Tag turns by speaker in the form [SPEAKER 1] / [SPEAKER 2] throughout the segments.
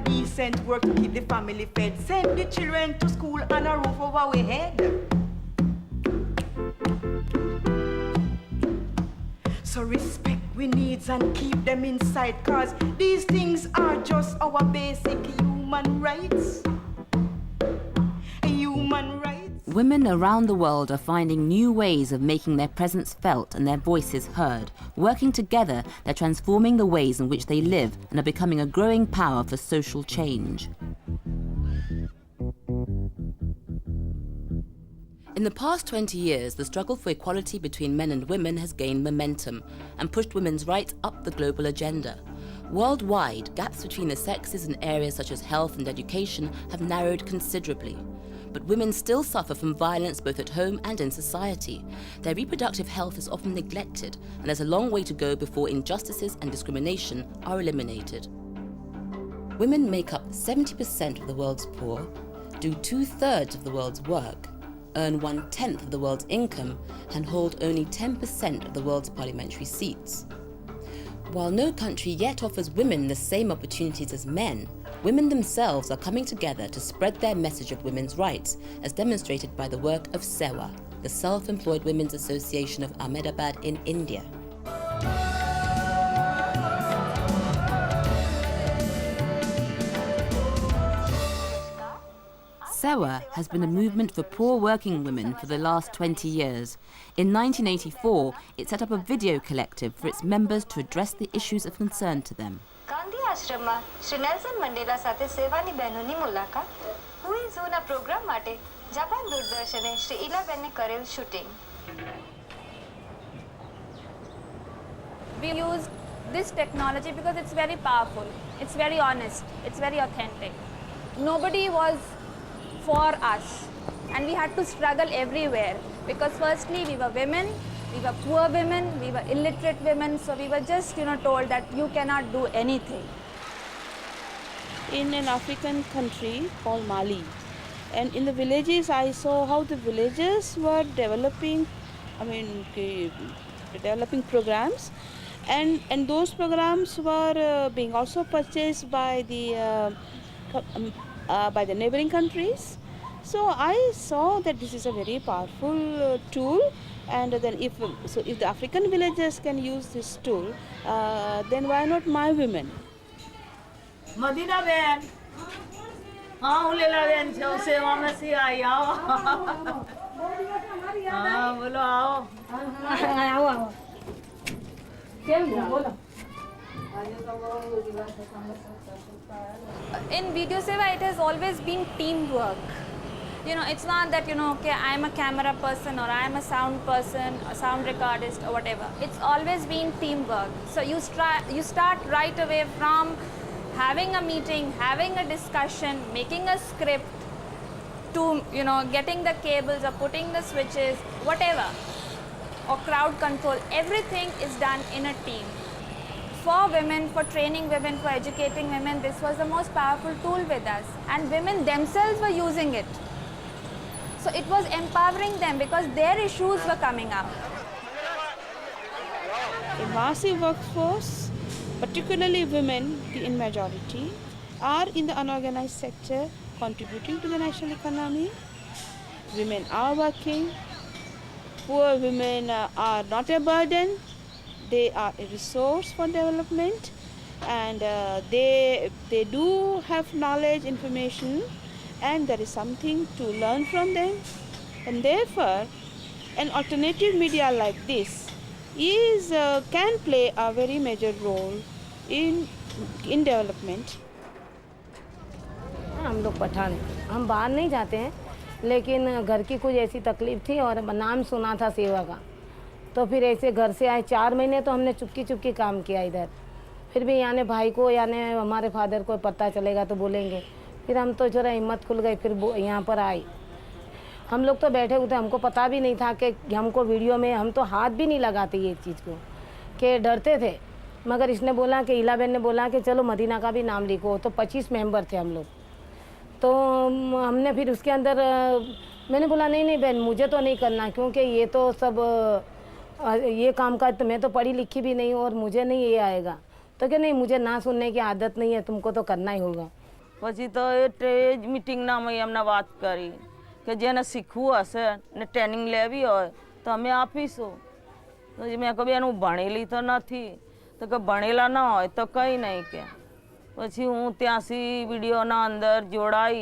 [SPEAKER 1] decent work to keep the family fed. Send the children to school and a roof over our head. So respect we needs and keep them inside, cause these things are just our basic human rights. Human rights.
[SPEAKER 2] Women around the world are finding new ways of making their presence felt and their voices heard. Working together, they're transforming the ways in which they live and are becoming a growing power for social change. In the past 20 years, the struggle for equality between men and women has gained momentum and pushed women's rights up the global agenda. Worldwide, gaps between the sexes in areas such as health and education have narrowed considerably. But women still suffer from violence both at home and in society. Their reproductive health is often neglected, and there's a long way to go before injustices and discrimination are eliminated. Women make up 70% of the world's poor, do 2/3 of the world's work, earn 1/10 of the world's income, and hold only 10% of the world's parliamentary seats. While no country yet offers women the same opportunities as men, women themselves are coming together to spread their message of women's rights, as demonstrated by the work of SEWA, the Self-Employed Women's Association of Ahmedabad in India. SEWA has been a movement for poor working women for the last 20 years. In 1984, it set up a video collective for its members to address the issues of concern to them.
[SPEAKER 3] Gandhi આશ્રમમાં Shri Nelson Mandela સાથે સેવાની બહેનોની મુલાકાત હુઈ ઝૂના programme માટે Japan દૂરદર્શને Shri ઈલાબેનને કરેલ shooting.
[SPEAKER 4] We use this technology because it's very powerful, it's very honest, it's very authentic. Nobody was for us and we had to struggle everywhere because firstly we were women, we were poor women, we were illiterate women, so we were just told that you cannot do anything.
[SPEAKER 5] In an African country called Mali, and in the villages I saw how the villagers were developing developing programs, and those programs were being also purchased by the neighboring countries. So I saw that this is a very powerful tool, and then if the African villagers can use this tool, then why not my women?
[SPEAKER 6] Madina Ben, हाँ उलेला Ben छो सेवा में सी आई आओ हाँ बोलो आओ आओ आओ बोलो
[SPEAKER 4] In Video Seva, it has always been teamwork. It's not that, okay, I'm a camera person or I'm a sound person, a sound recordist or whatever. It's always been teamwork. So you start right away from having a meeting, having a discussion, making a script, to, getting the cables or putting the switches, whatever, or crowd control. Everything is done in a team. For women, for training women, for educating women, this was the most powerful tool with us. And women themselves were using it. So it was empowering them because their issues were coming up.
[SPEAKER 5] A massive workforce, particularly women in majority, are in the unorganized sector contributing to the national economy. Women are working. Poor women are not a burden. They are a resource for development, and they do have knowledge, information, and there is something to learn from them. And therefore, an alternative media like this can play a very major role in development.
[SPEAKER 7] हम लोग पठान हैं, हम बाहर नहीं जाते हैं, लेकिन घर की कुछ ऐसी तकलीफ थी और नाम सुना था सेवा का, तो फिर ऐसे घर से आए 4 महीने तो हमने चुपकी काम किया इधर. फिर भी यानी भाई को यानी हमारे फादर को पता चलेगा तो बोलेंगे. फिर हम तो जरा हिम्मत खुल गई, फिर यहाँ पर आए. हम लोग तो बैठे हुए थे, हमको पता भी नहीं था कि हमको वीडियो में, हम तो हाथ भी नहीं लगाते ये चीज़ को, कि डरते थे. मगर इसने बोला कि इलाबेन ने बोला कि चलो मदीना का भी नाम लिखो, तो 25 मेंबर थे हम लोग. तो हमने फिर उसके अंदर मैंने बोला नहीं बहन मुझे तो नहीं करना, क्योंकि ये तो सब ये काम का, तो मैं तो पढ़ी लिखी भी नहीं और मुझे नहीं ये आएगा. तो कि नहीं, मुझे ना सुनने की आदत नहीं है, तुमको तो करना ही होगा.
[SPEAKER 8] પછી તો એ મિટિંગનામાં એમને વાત કરી કે જેને શીખવું હશે ને ટ્રેનિંગ લેવી હોય તો અમે આપીશું. પછી મેં કહ્યું બેન હું ભણેલી તો નથી, તો કે ભણેલા ન હોય તો કંઈ નહીં કે. પછી હું ત્યાંથી વિડીયોના અંદર જોડાઈ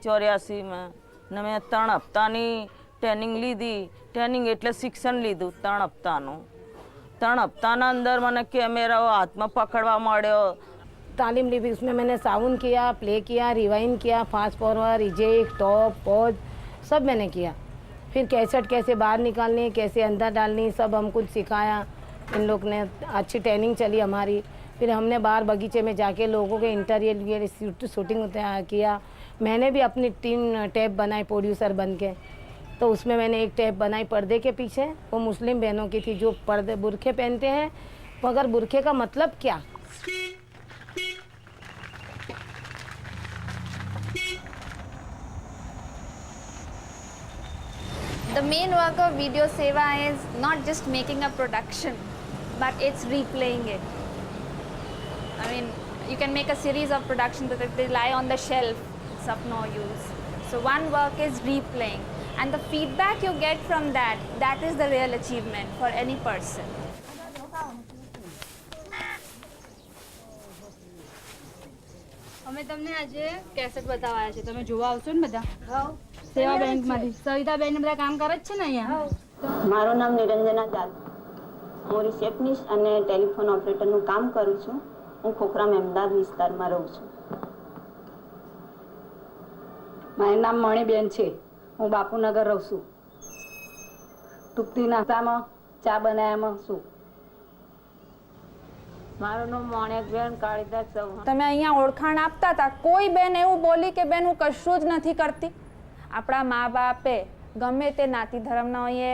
[SPEAKER 8] 84માં ને મેં 3 હપ્તાની ટ્રેનિંગ લીધી. ટ્રેનિંગ એટલે શિક્ષણ લીધું 3 હપ્તાનું. 3 હપ્તાના અંદર મને કેમેરાઓ હાથમાં પકડવા મળ્યો.
[SPEAKER 7] तालीम ली, उसमें मैंने साउंड किया, प्ले किया, रिवाइंड किया, fast forward, reject, top, pause सब मैंने किया. फिर कैसेट कैसे बाहर निकालनी, कैसे अंदर डालनी, सब हमको सिखाया. इन लोग ने अच्छी ट्रेनिंग चली हमारी. फिर हमने बाहर बगीचे में जाके लोगों के इंटीरियर शूटिंग किया. मैंने भी अपनी 3 टैप बनाई प्रोड्यूसर बन के. तो उसमें मैंने एक टैप बनाई पर्दे के पीछे, वो मुस्लिम बहनों की थी जो पर्दे बुरखे पहनते हैं, मगर बुरखे का मतलब क्या.
[SPEAKER 4] The main work of Video Seva is not just making a production, but it's replaying it. I mean, you can make a series of productions that they lie on the shelf, it's of no use. So one work is replaying, and the feedback you get from that, that is the real achievement for any person.
[SPEAKER 9] અમે તમને આજે cassette બતાવવાયા છે, તમે જોવા આવશો ને બધા? સેવા બેંકમાંથી સવિતાબેન ને બધા કામ કરે જ છે ને અહીંયા.
[SPEAKER 10] મારું નામ નિરંજના જાત, હું રિસેપ્શનિસ્ટ અને ટેલિફોન ઓપરેટરનું કામ કરું છું. હું ખોખરા અમદાવાદ વિસ્તારમાં રહું છું.
[SPEAKER 11] મારું નામ મણીબેન છે, હું બાપુનગર રહું છું. ટૂંકથી નાસ્તામાં ચા બનાવવામાં છું. મારું નામ મોણેકબેન કાળીદાસ ચૌહાણ.
[SPEAKER 4] તમે અહીંયા ઓળખાણ આપતા હતા, કોઈ બેન એવું બોલી કે બેન હું કશું જ નથી કરતી? આપણા મા બાપે ગમે તે નાતી ધર્મના હોઈએ,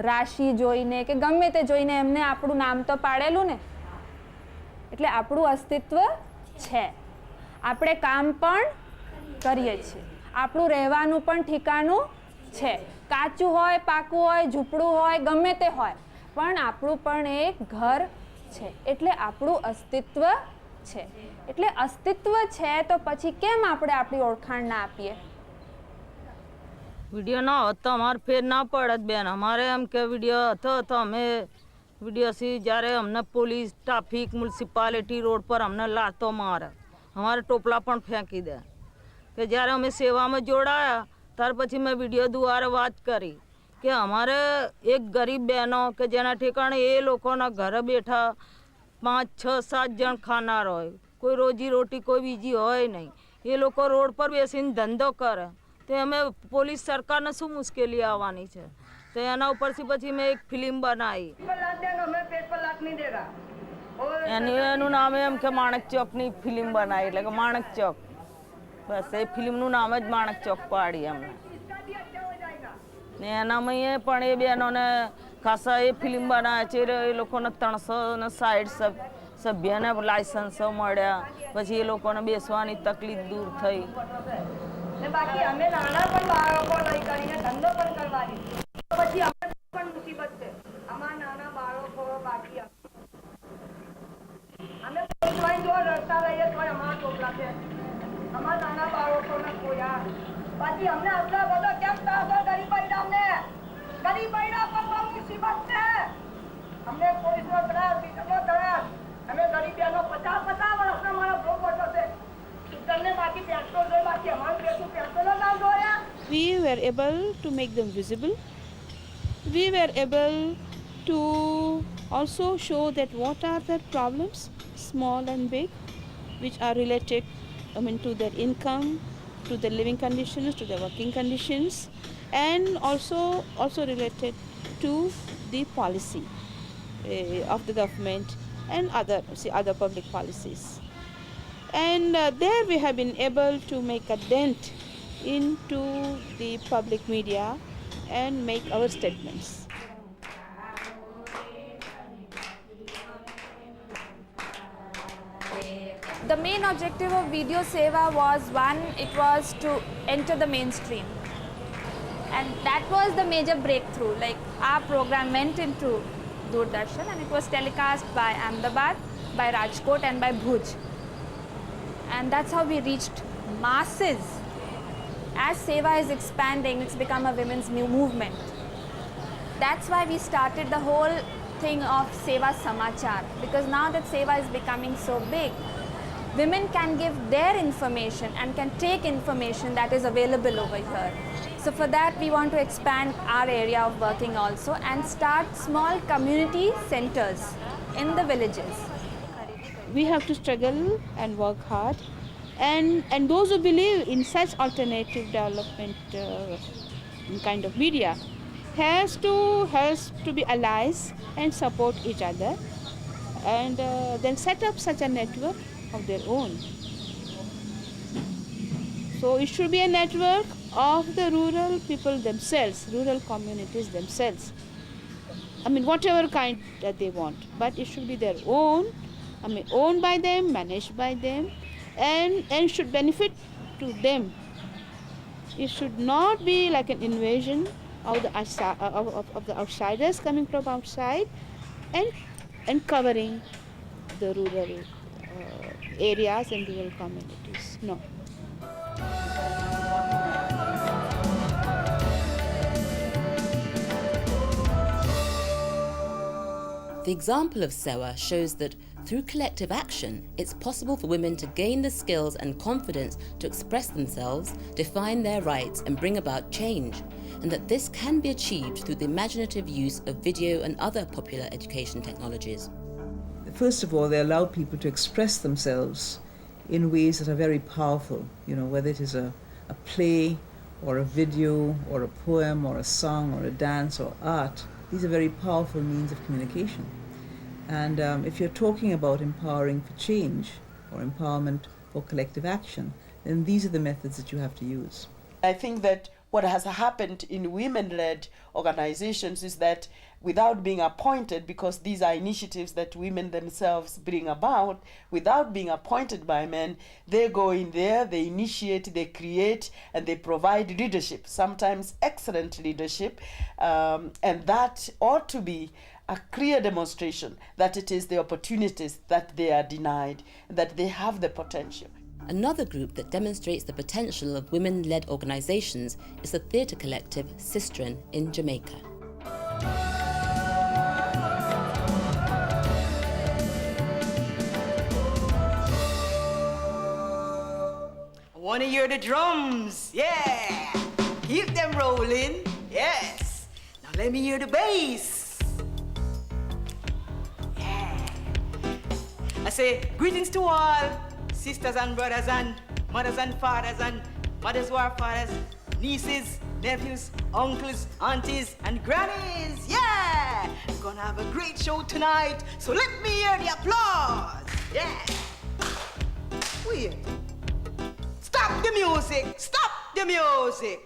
[SPEAKER 4] રાશિ જોઈને કે ગમે તે જોઈને એમને આપણું નામ તો પાડેલું ને. એટલે આપણું અસ્તિત્વ છે, આપણે કામ પણ કરીએ છીએ, આપણું રહેવાનું પણ ઠેકાણું છે. કાચું હોય, પાકું હોય, ઝૂંપડું હોય, ગમે તે હોય, પણ આપણું પણ એક ઘર છે. એટલે આપણું અસ્તિત્વ છે. એટલે અસ્તિત્વ છે તો પછી કેમ આપણે આપણી ઓળખાણ ના આપીએ?
[SPEAKER 8] વિડીયો ના હોત તો અમારે ફેર ના પડત બેન. અમારે એમ કે વિડીયો હતો તો અમે વિડીયોથી જ્યારે અમને પોલીસ, ટ્રાફિક, મ્યુનિસિપાલિટી રોડ પર અમને લાતો મારે, અમારે ટોપલા પણ ફેંકી દે. કે જ્યારે અમે સેવામાં જોડાયા ત્યાર પછી મેં વિડીયો દ્વારા વાત કરી કે અમારે એક ગરીબ બહેનો કે જેના ઠેકાણે એ લોકોના ઘરે બેઠા 5, 6, 7 જણ ખાનાર હોય, કોઈ રોજી રોટી કોઈ બીજી હોય નહીં, એ લોકો રોડ પર બેસીને ધંધો કરે, તો અમે પોલીસ સરકારને શું મુશ્કેલી આવવાની છે? તો એના ઉપરથી પછી મેં એક ફિલ્મ બનાવી. એનું નામ એમ કે માણક ચોકની ફિલ્મ બનાવી, એટલે કે માણક ચોક. બસ એ ફિલ્મનું નામ જ માણક ચોક પાડી અમને. ને એનામાં એ પણ એ બહેનોને ખાસા એ ફિલ્મ બનાવે છે. એ લોકોને 360 સભ્યને લાયસન્સો મળ્યા, પછી એ લોકોને બેસવાની તકલીફ દૂર થઈ.
[SPEAKER 1] બાકી અમે નાના પણ બાળકો લઈ કરીને ધંધો પણ કરવાની, પછી અમે પણ મુસીબત છે. અમારા નાના બાળકો બાકી અમે જો રસ્તા લઈએ તો અમારા ટોપલા છે. અમારા નાના બાળકોને કોયા પછી અમને આટલા બધો કેમ તાસો ગરીબ પૈડા અમને ગરીબ પૈડા પર બહુ મુસીબત છે. અમને પોલીસનો ત્રાસ, બીજાનો ત્રાસ. અમે ગરીબ બહેનો 50 વર્ષનો મારો ભોગ પડતો છે.
[SPEAKER 5] We were able to make them visible. We were able to also show that what are their problems, small and big, which are related to their income, to their living conditions, to their working conditions, and also related to the policy of the government and other public policies. And there we have been able to make a dent into the public media and make our statements.
[SPEAKER 4] The main objective of Video Seva was one, it was to enter the mainstream. And that was the major breakthrough. Like our program went into Doordarshan and it was telecast by Ahmedabad, by Rajkot and by Bhuj. and that's how we reached masses. As Seva is expanding, it's become a women's new movement. That's why we started the whole thing of Seva Samachar, because now that Seva is becoming so big, women can give their information and can take information that is available over here. So for that, we want to expand our area of working also and start small community centers in the villages.
[SPEAKER 5] We have to struggle and work hard, and those who believe in such alternative development kind of media has to be allies and support each other, and then set up such a network of their own. So it should be a network of the rural people themselves, rural communities themselves. I mean, whatever kind that they want, but it should be their own, I mean, owned by them, managed by them, and should benefit to them. It should not be like an invasion of the outsiders coming from outside and covering the rural areas and rural communities. No.
[SPEAKER 2] The example of Sewa shows that through collective action, it's possible for women to gain the skills and confidence to express themselves, define their rights, and bring about change, and that this can be achieved through the imaginative use of video and other popular education technologies.
[SPEAKER 12] First of all, they allow people to express themselves in ways that are very powerful, whether it is a play or a video or a poem or a song or a dance or art. These are very powerful means of communication. And if you're talking about empowering for change or empowerment for collective action, then these are the methods that you have to use.
[SPEAKER 13] I think that what has happened in women-led organizations is that without being appointed, because these are initiatives that women themselves bring about, without being appointed by men, they go in there, they initiate, they create, and they provide leadership, sometimes excellent leadership, and that ought to be a clear demonstration that it is the opportunities that they are denied, that they have the potential.
[SPEAKER 2] Another group that demonstrates the potential of women-led organizations is the theatre collective Sistren in Jamaica.
[SPEAKER 14] I want to hear the drums, yeah! Keep them rolling, yes! Now let me hear the bass. I say greetings to all sisters and brothers and mothers and fathers and mothers who are fathers, nieces, nephews, uncles, aunties, and grannies. Yeah! We're gonna have a great show tonight, so let me hear the applause. Yeah! Wait. Stop the music! Stop the music!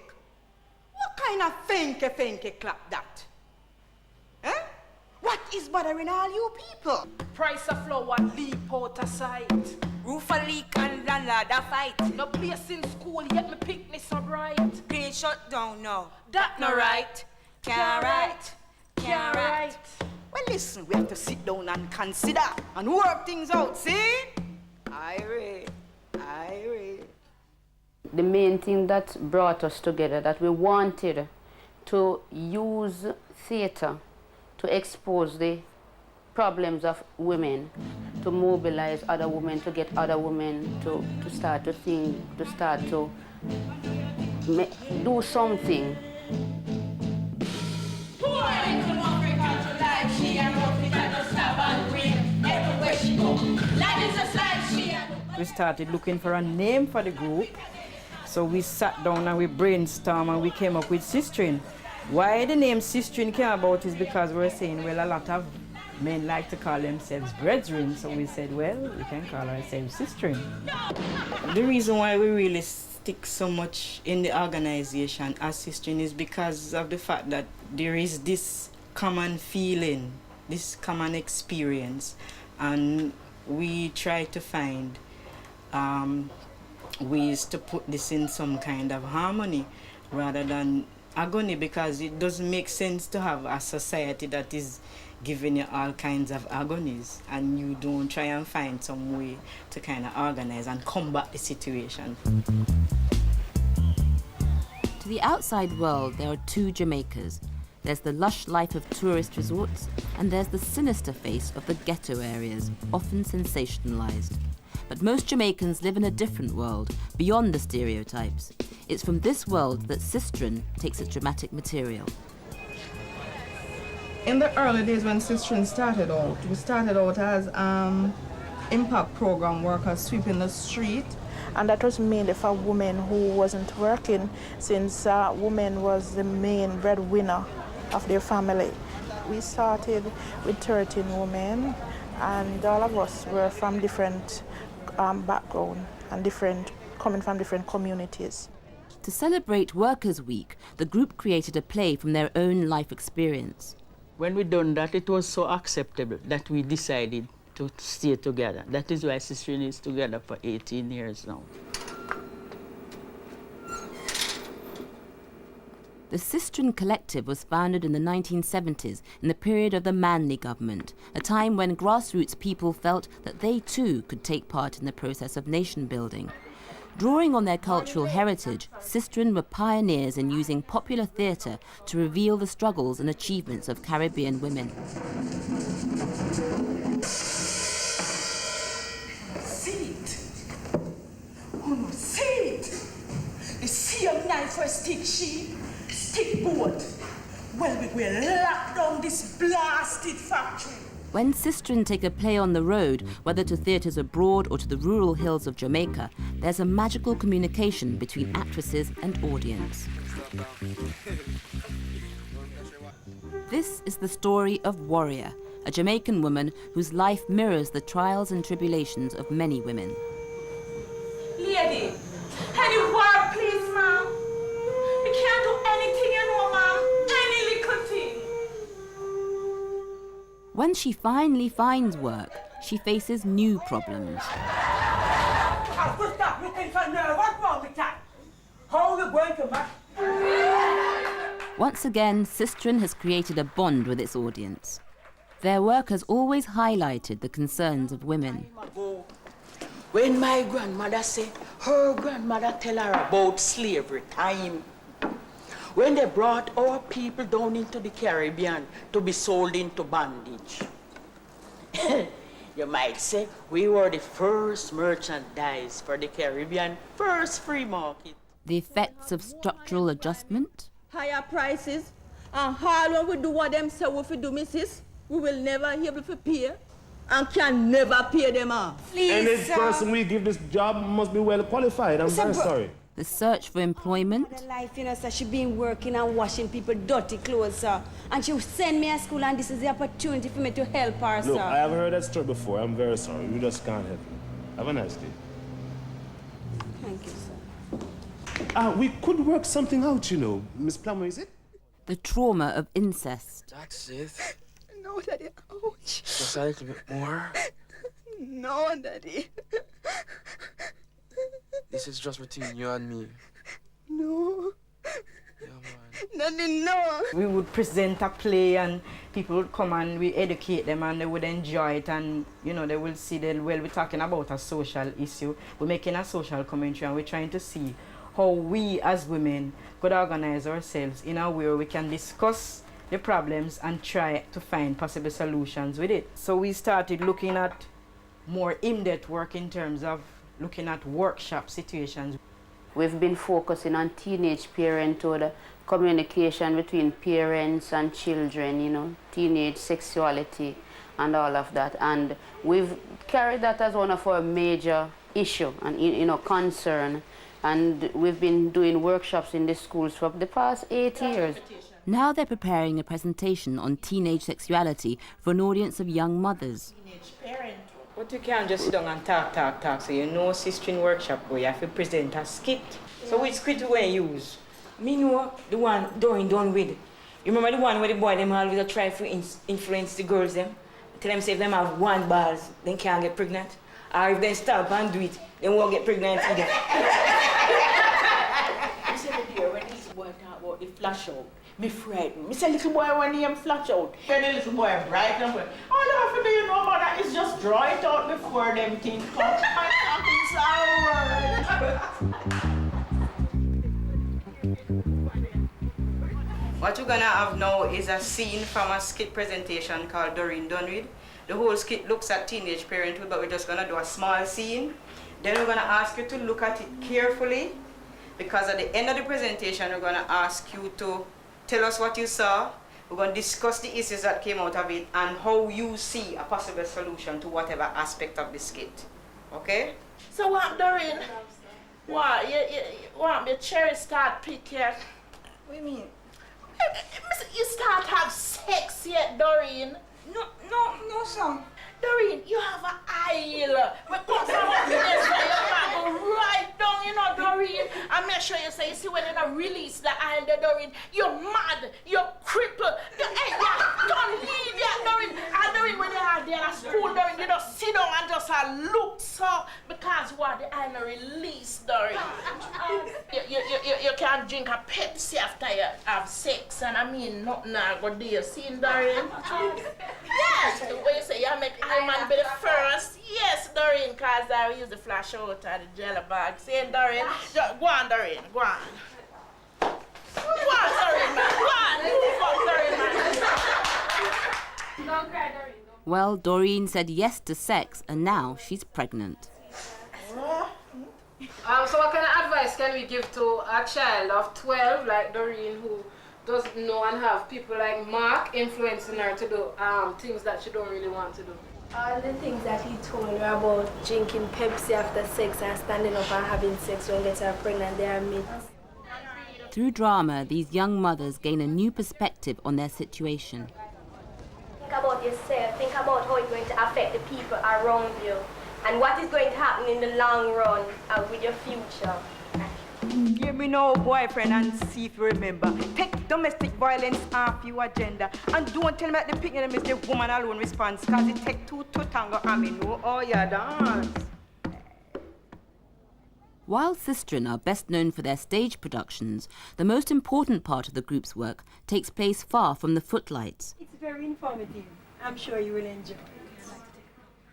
[SPEAKER 14] What kind of finky clap that? Eh? What is bothering all you people?
[SPEAKER 15] Price of flour leap out of sight.
[SPEAKER 14] Roof a leak and landlord a fight.
[SPEAKER 15] No place in school yet me pick me so bright.
[SPEAKER 14] Grade shut down now.
[SPEAKER 15] That no right.
[SPEAKER 14] Can't write. Can't write. Well listen, we have to sit down and consider and work things out, see? Irate.
[SPEAKER 7] The main thing that brought us together, that we wanted to use theatre to expose the problems of women, to mobilize other women, to get other women to start to think, to start to do something.
[SPEAKER 8] We started looking for a name for the group, so we sat down and we brainstormed and we came up with Sistren. Why the name Sistren came about is because we're saying, well, a lot of men like to call themselves brethren, so we said, well, we can call ourselves Sistren. The reason why we really stick so much in the organization as Sistren is because of the fact that there is this common feeling, this common experience, and we try to find ways to put this in some kind of harmony rather than agony, because it doesn't make sense to have a society that is
[SPEAKER 16] giving you all kinds of agonies, and you don't try and find some way to kind of organize and combat the situation.
[SPEAKER 2] To the outside world, there are two Jamaicas. There's the lush life of tourist resorts, and there's the sinister face of the ghetto areas, often sensationalized. But most Jamaicans live in a different world, beyond the stereotypes. It's from this world that Sistren takes its dramatic material.
[SPEAKER 17] In the early days when Sistren started out, we started out as impact program workers sweeping the street.
[SPEAKER 18] And that was mainly for women who wasn't working, since women was the main breadwinner of their family. We started with 13 women, and all of us were from different backgrounds and coming from different communities.
[SPEAKER 2] To celebrate Workers' Week, the group created a play from their own life experience.
[SPEAKER 8] When we done that, it was so acceptable that we decided to stay together. That is why Sistren is together for 18 years now.
[SPEAKER 2] The Sistren Collective was founded in the 1970s in the period of the Manley government, a time when grassroots people felt that they too could take part in the process of nation building. Drawing on their cultural heritage, Sistren were pioneers in using popular theatre to reveal the struggles and achievements of Caribbean women.
[SPEAKER 15] See it. Oh no, see it. The same knife for stick board. Well, we will lock down this blasted factory.
[SPEAKER 2] When Sistren take a play on the road, whether to theatres abroad or to the rural hills of Jamaica, there's a magical communication between actresses and audience. This is the story of Warrior, a Jamaican woman whose life mirrors the trials and tribulations of many women.
[SPEAKER 15] Lady, can you work, please, ma'am? You can't do anything, you know, ma'am. Any little thing.
[SPEAKER 2] When she finally finds work, she faces new problems.
[SPEAKER 15] I could stop looking for nerve. What's wrong with that? How are we going to match?
[SPEAKER 2] Once again, Sistren has created a bond with its audience. Their work has always highlighted the concerns of women.
[SPEAKER 19] When my grandmother said her grandmother tell her about slavery time, when they brought our people down into the Caribbean to be sold into bondage. You might say we were the first merchandise for the Caribbean, first free market.
[SPEAKER 2] The effects of structural adjustment?
[SPEAKER 20] Higher prices, and all when we do what them say we do, missus, we will never be able to pay and can never pay them off.
[SPEAKER 21] Please, and this person we give this job must be well qualified. I'm very sorry.
[SPEAKER 2] The search for employment.
[SPEAKER 22] The life, you know, sir, she been working and washing people dirty clothes, sir. And she send me to school, and this is the opportunity for me to help her, sir.
[SPEAKER 21] Look, I haven't heard that story before. I'm very sorry. We just can't help you. Have a nice day.
[SPEAKER 22] Thank you, sir.
[SPEAKER 21] We could work something out, you know. Miss Plummer, is it?
[SPEAKER 2] The trauma of incest.
[SPEAKER 23] That's it.
[SPEAKER 20] No, Daddy. Ouch.
[SPEAKER 23] Just a little bit more.
[SPEAKER 20] No, Daddy.
[SPEAKER 23] This is just between you and me.
[SPEAKER 20] No.
[SPEAKER 23] Yeah,
[SPEAKER 20] man. Daddy, no.
[SPEAKER 16] We would present a play and people would come and we educate them and they would enjoy it, and you know, they will see that, well, we're talking about a social issue. We're making a social commentary and we're trying to see how we as women could organize ourselves in a way where we can discuss the problems and try to find possible solutions with it. So we started looking at more in-depth work in terms of looking at workshop situations.
[SPEAKER 7] We've been focusing on teenage parenthood, communication between parents and children, you know, teenage sexuality and all of that. And we've carried that as one of our major issue and, you know, concern. And we've been doing workshops in the schools for the past 8 years.
[SPEAKER 2] Now they're preparing a presentation on teenage sexuality for an audience of young mothers.
[SPEAKER 16] But you can't just sit down and talk. So you know, Sistren workshop where you have to present a skit. So which skit we going to use? Me know the one done with. You remember the one where the boy them always try to influence the girls them? Tell them say if them have one balls, they can't get pregnant. Or if they stop and do it, they won't get pregnant either.
[SPEAKER 19] You said dear, when this boy talk about the flash out. Me frightened. Me say little boy when he flash out. When the little boy bright and all you have to do, you know, mother, is just draw it out before them things come.
[SPEAKER 16] What we're gonna have now is a scene from a skit presentation called Doreen Done With. The whole skit looks at teenage parenthood, but we're just gonna do a small scene. Then we're gonna ask you to look at it carefully, because at the end of the presentation, we're gonna ask you to tell us what you saw. We're gonna discuss the issues that came out of it and how you see a possible solution to whatever aspect of the skit. Okay?
[SPEAKER 19] So what, Doreen? What? You want me cherry start pick yet?
[SPEAKER 16] What do you mean?
[SPEAKER 19] You start have sex yet, Doreen?
[SPEAKER 1] No, son.
[SPEAKER 19] Doreen, you have an aisle. We come from up here, so you can go right down, you know, Doreen. And make sure you say, you see when you don't release the aisle there, Doreen, you're mad, you're crippled. Hey, don't leave yet, Doreen. And Doreen, when you are there at school, Doreen, you just sit down and just look so, because what the aisle release, Doreen. You can't drink a Pepsi after you have sex, and I mean, nothing go do you see, Doreen? Yes, the way you say, you make I man be the first. Yes, Doreen, because I use the flash out of the jelly bag. Say, Doreen, go on, Doreen, go on. Go on, Doreen, man. Go on, move up, Doreen, man. Don't cry, Doreen.
[SPEAKER 2] Well, Doreen said yes to sex, and now she's pregnant.
[SPEAKER 7] So what kind of advice can we give to a child of 12 like Doreen who doesn't know and have people like Mark influencing her to do things that she don't really want to do?
[SPEAKER 3] All the things that he told her about drinking Pepsi after sex and standing up and having sex when getting her pregnant, they are myths.
[SPEAKER 2] Through drama, these young mothers gain a new perspective on their situation.
[SPEAKER 3] Think about yourself, think about how it's going to affect the people around you and what is going to happen in the long run with your future.
[SPEAKER 14] Give me no boyfriend and see if you remember. Take domestic violence off your agenda. And don't tell me that the picnic is the woman alone response, because it take two to tango and me know all your dance.
[SPEAKER 2] While Sistren are best known for their stage productions, the most important part of the group's work takes place far from the footlights.
[SPEAKER 22] It's very informative. I'm sure you will enjoy it.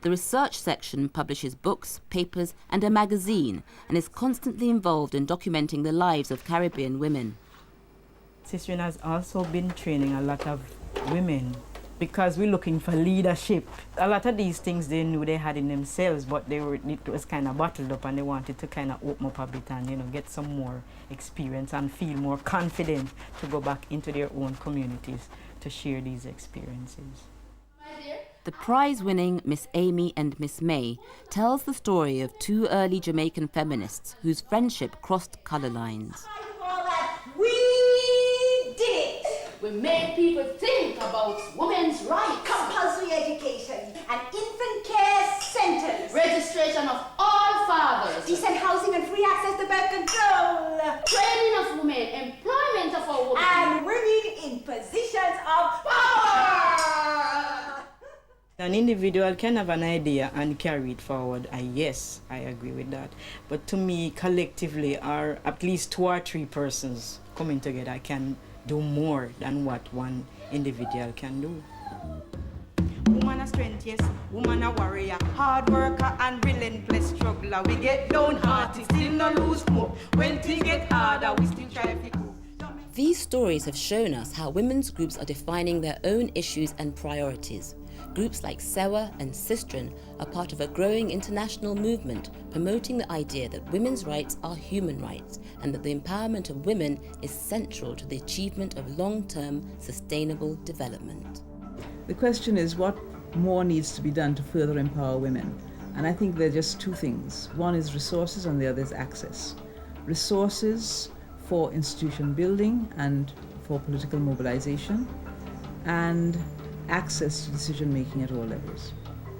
[SPEAKER 2] The research section publishes books, papers, and a magazine, and is constantly involved in documenting the lives of Caribbean women.
[SPEAKER 16] Sistren has also been training a lot of women because we're looking for leadership. A lot of these things they knew they had in themselves, but it was kind of bottled up, and they wanted to kind of open up a bit and, you know, get some more experience and feel more confident to go back into their own communities to share these experiences.
[SPEAKER 2] The prize-winning Miss Amy and Miss May tells the story of two early Jamaican feminists whose friendship crossed colour lines.
[SPEAKER 6] We did it! We made people think about women's rights. Compulsory education. An infant care centres. Registration of all fathers. Decent housing and free access to birth control. Training of women. Employment of our women. And women in positions of power.
[SPEAKER 16] An individual can have an idea and carry it forward. Yes, I agree with that. But to me, collectively, or at least 2 or 3 persons coming together can do more than what one individual can do.
[SPEAKER 14] Woman a strength, yes. Woman a warrior. Hard worker and relentless struggler. We get downhearted, still no lose hope. When things get harder, we still try to go.
[SPEAKER 2] These stories have shown us how women's groups are defining their own issues and priorities. Groups like SEWA and Sistren are part of a growing international movement promoting the idea that women's rights are human rights and that the empowerment of women is central to the achievement of long-term sustainable development.
[SPEAKER 12] The question is, what more needs to be done to further empower women? And I think there are just 2 things. One is resources and the other is access. Resources for institution building and for political mobilization, and access to decision making at all levels.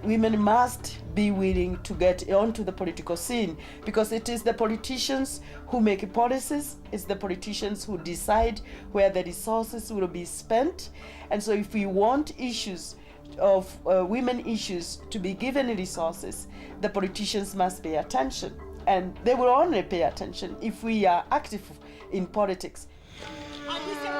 [SPEAKER 13] Women must be willing to get onto the political scene, because it is the politicians who make policies, it's the politicians who decide where the resources will be spent. And so if we want issues of women issues to be given resources, the politicians must pay attention. And they will only pay attention if we are active in politics.
[SPEAKER 15] And this